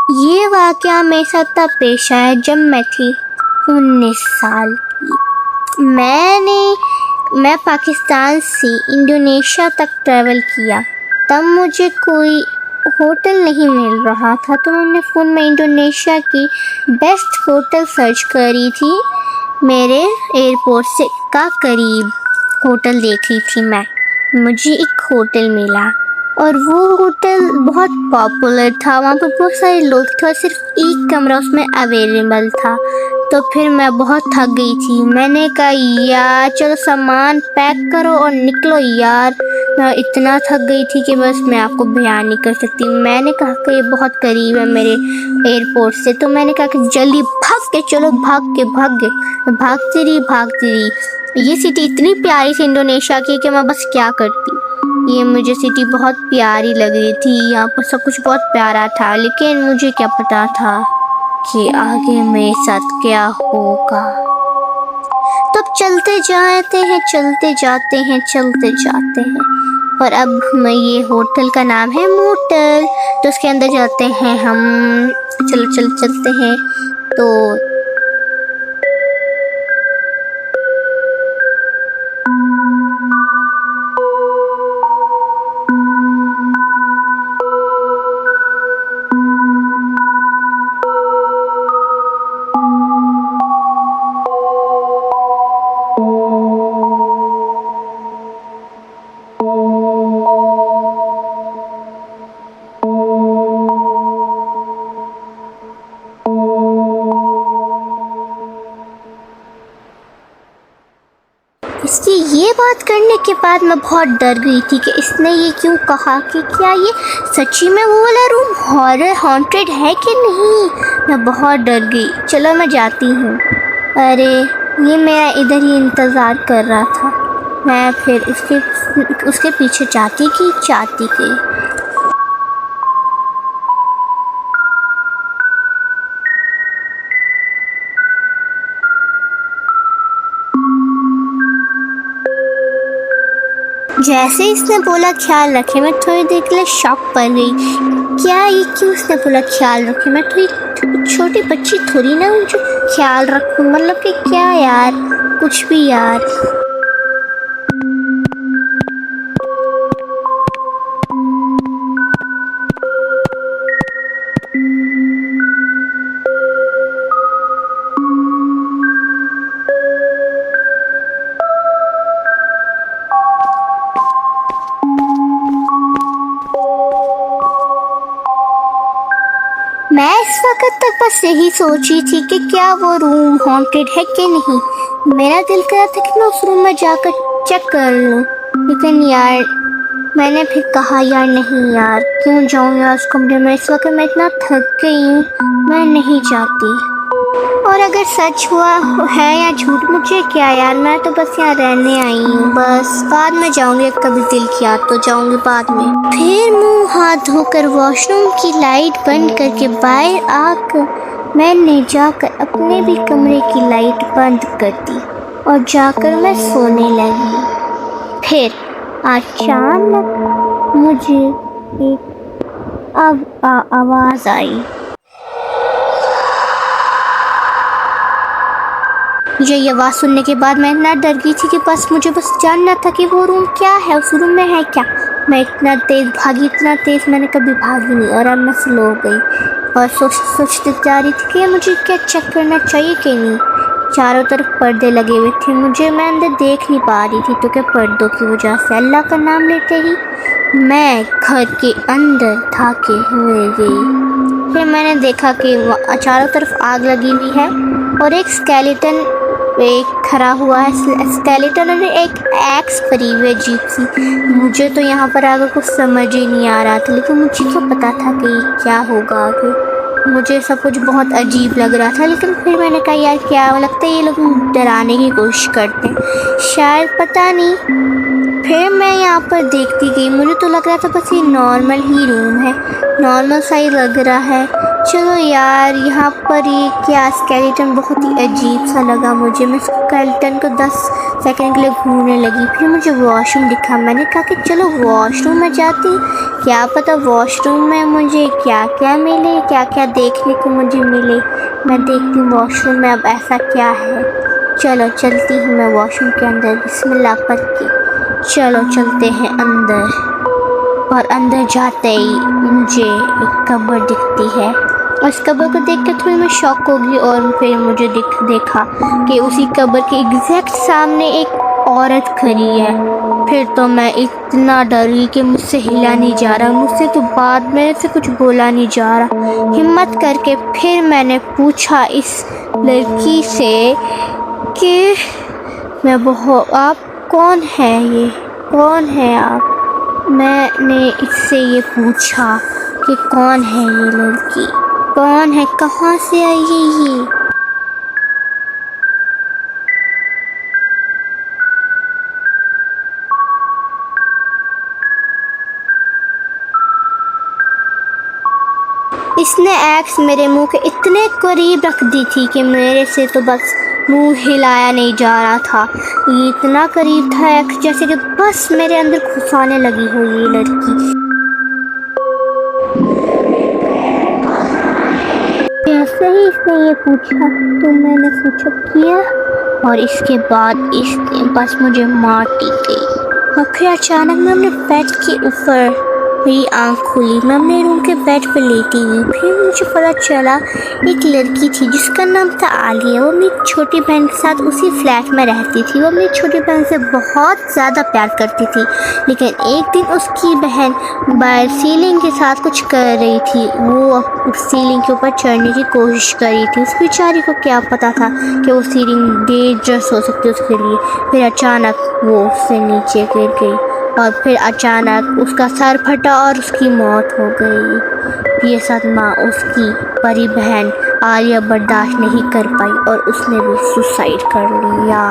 ये वाक़या मेरे साथ तब पेश आया जब मैं थी 19 साल की। मैं पाकिस्तान से इंडोनेशिया तक ट्रैवल किया। तब मुझे कोई होटल नहीं मिल रहा था, तो मैंने फ़ोन में इंडोनेशिया की बेस्ट होटल सर्च करी थी। मेरे एयरपोर्ट से का करीब होटल देख रही थी मैं। मुझे एक होटल मिला और वो होटल बहुत पॉपुलर था। वहाँ पर बहुत सारे लोग थे और सिर्फ एक कमरा उसमें अवेलेबल था। तो फिर मैं बहुत थक गई थी। मैंने कहा यार चलो सामान पैक करो और निकलो यार। मैं इतना थक गई थी कि बस मैं आपको बयान नहीं कर सकती। मैंने कहा कि ये बहुत करीब है मेरे एयरपोर्ट से, तो मैंने कहा कि जल्दी भाग के चलो। भागती रही। ये सिटी इतनी प्यारी थी इंडोनेशिया की कि मैं बस क्या करती। ये मुझे सिटी बहुत प्यारी लग रही थी, यहाँ पर सब कुछ बहुत प्यारा था, लेकिन मुझे क्या पता था कि आगे मेरे साथ क्या होगा। तब चलते जाते हैं और अब मैं ये होटल का नाम है मोटल, तो उसके अंदर जाते हैं हम। चलते हैं तो इसकी ये बात करने के बाद मैं बहुत डर गई थी कि इसने ये क्यों कहा कि क्या ये सच्ची में वो वाला रूम हॉरर हॉन्टेड है कि नहीं। मैं बहुत डर गई। चलो मैं जाती हूँ। अरे ये मेरा इधर ही इंतज़ार कर रहा था। मैं फिर उसके पीछे जाती गई। जैसे इसने बोला ख्याल रखे, मैं थोड़ी देर के लिए शॉक पड़ गई। क्या ये क्यों उसने बोला ख्याल रखे? मैं थोड़ी छोटी बच्ची थोड़ी ना हूँ जो ख्याल रखूँ। मतलब कि क्या यार, कुछ भी यार। मैं इस वक्त तक बस यही सोची थी कि क्या वो रूम हॉन्टेड है कि नहीं। मेरा दिल कर रहा था कि मैं उस रूम में जाकर चेक कर लूँ, लेकिन यार मैंने फिर कहा यार नहीं यार, क्यों जाऊँ यार उस कमरे में। इस वक्त मैं इतना थक गई हूँ, मैं नहीं चाहती। और अगर सच हुआ है या झूठ, मुझे क्या यार, मैं तो बस यहाँ रहने आई हूँ। बस बाद में जाऊँगी, कभी दिल किया तो जाऊँगी बाद में। फिर मुंह हाथ धोकर वॉशरूम की लाइट बंद करके बाहर आकर मैंने जाकर अपने भी कमरे की लाइट बंद कर दी और जाकर मैं सोने लगी। फिर अचानक मुझे एक आवाज़ आई। मुझे ये आवाज़ सुनने के बाद मैं इतना डर गई थी कि मुझे बस जानना था कि वो रूम क्या है, उस रूम में है क्या। मैं इतना तेज़ मैंने कभी भागी नहीं। और अब मैं स्लो हो गई और सोचते जा रही थी कि मुझे क्या चेक करना चाहिए कि नहीं। चारों तरफ पर्दे लगे हुए थे, मैं अंदर देख नहीं पा रही थी, तो क्या पर्दों की वजह से अल्लाह का नाम लेते ही मैं घर के अंदर धाके हुए गई। फिर मैंने देखा कि चारों तरफ आग लगी हुई है और एक स्केलेटन खड़ा हुआ है। स्केलेटन और एक एक्स पड़ी हुई है अजीब सी। मुझे तो यहाँ पर आगे कुछ समझ ही नहीं आ रहा था, लेकिन मुझे क्या पता था कि क्या होगा आगे। मुझे सब कुछ बहुत अजीब लग रहा था, लेकिन फिर मैंने कहा यार क्या लगता है ये लोग डराने की कोशिश करते हैं शायद, पता नहीं। फिर मैं यहाँ पर देखती गई, मुझे तो लग रहा था बस ये नॉर्मल ही रूम है, नॉर्मल सा ही लग रहा है। चलो यार, यहाँ पर ये क्या स्केलेटन बहुत ही अजीब सा लगा मुझे। मैं स्केलेटन को 10 सेकंड के लिए घूरने लगी। फिर मुझे वॉशरूम दिखा, मैंने कहा कि चलो वॉशरूम में जाती, क्या पता वॉशरूम में मुझे क्या क्या मिले, क्या क्या देखने को मुझे मिले। मैं देखती हूँ वॉशरूम में अब ऐसा क्या है। चलो चलती हूँ मैं वॉशरूम के अंदर, बिस्मिल्लाह पढ़ के। चलो चलते हैं अंदर। और अंदर जाते ही मुझे एक कब्र दिखती है। उस कब्र को देख कर थोड़ी मैं शॉक होगी और फिर मुझे देखा कि उसी कब्र के एग्जैक्ट सामने एक औरत खड़ी है। फिर तो मैं इतना डरी कि मुझसे हिला नहीं जा रहा, मुझसे तो बात मेरे से कुछ बोला नहीं जा रहा। हिम्मत करके फिर मैंने पूछा इस लड़की से कि आप कौन है, ये कौन है आप। मैंने इससे ये पूछा कि कौन है ये लड़की, कौन है, कहाँ से आई है ये। इसने एक्स मेरे मुंह के इतने करीब रख दी थी कि मेरे से तो बस मुंह हिलाया नहीं जा रहा था। ये इतना करीब था एक्स, जैसे कि बस मेरे अंदर घुसाने लगी हो ये लड़की। जैसे ही इसने ये पूछा तो मैंने पूछा किया, और इसके बाद इसने बस मुझे मार दी गई। और फिर अचानक मैं अपने बेड के ऊपर, मेरी आँख खुली, मैं अपने रूम के बेड पर लेटी हुई। फिर मुझे पता चला एक लड़की थी जिसका नाम था आलिया। वो मेरी छोटी बहन के साथ उसी फ्लैट में रहती थी। वो अपनी छोटी बहन से बहुत ज़्यादा प्यार करती थी, लेकिन एक दिन उसकी बहन बाहर सीलिंग के साथ कुछ कर रही थी। वो सीलिंग के ऊपर चढ़ने की कोशिश कर रही थी। उस बेचारी को क्या पता था कि वो सीलिंग डेंजरस हो सकती है उसके लिए। फिर अचानक वो उससे नीचे गिर गई और फिर अचानक उसका सर फटा और उसकी मौत हो गई। ये सदमा उसकी बड़ी बहन आलिया बर्दाश्त नहीं कर पाई और उसने भी सुसाइड कर लिया।